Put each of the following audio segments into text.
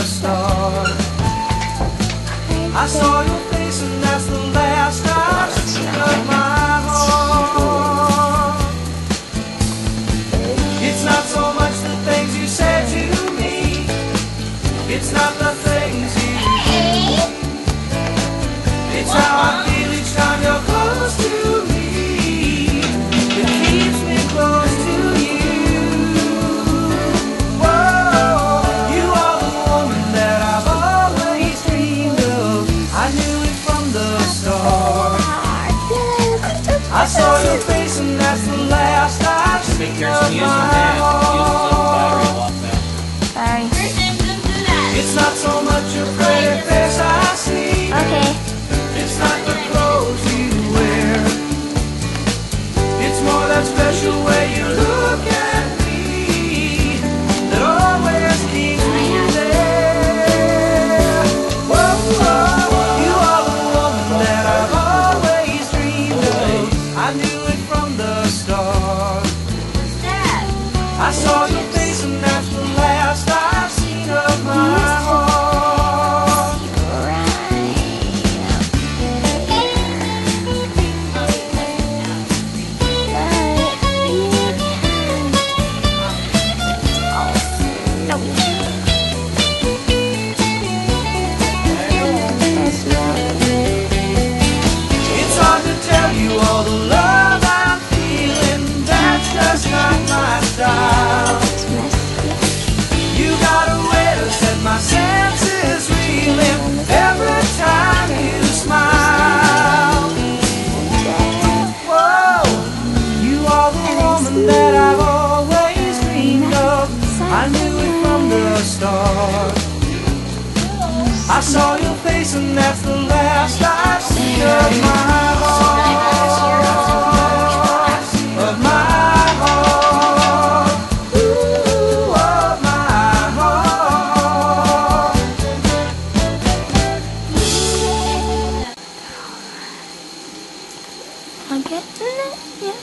start. I saw your face and that's the last I've seen of my heart. It's not so much the things you said to me, it's not the things you do, it's how I feel each time you're close to me. It keeps me close to you. Whoa, you are the woman that I've always dreamed of. I knew it from the start. I saw your face and that's the last I've seen of my heart. It's not so much your pretty face I see. Okay. It's not the clothes you wear. It's more that special way you look at me that always keeps me there. Whoa, whoa, you are the woman that I've always dreamed of. I knew it from the start. I saw your face and that's the last I've seen of my heart. It's hard to tell you all the love I'm feeling, that's just not my style. You got a way to set my senses reeling every time you smile. Whoa, you are the woman that I've always dreamed of. I knew it from the start. I saw your face and that's the last I've seen of my heart. Of my heart. Ooh, of my heart. I'm getting it, yeah.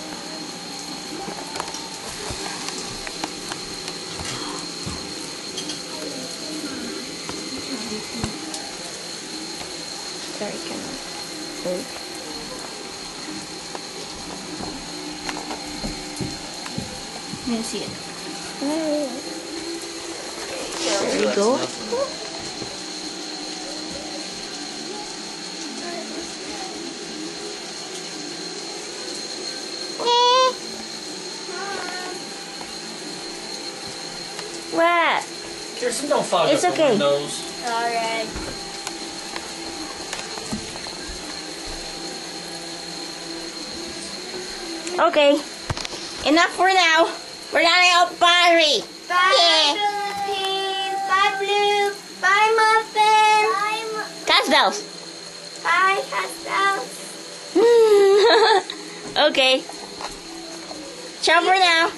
Sorry, camera. Sorry. You can see it. There we go. What? Kierstin, don't fog It's up okay. the windows. Alright. Okay. Enough for now. We're gonna go pottery. Bye, Philippines. Bye, Blue. Bye, Muffin. Bye, Castles. Bye, Castles. Okay. Ciao for now.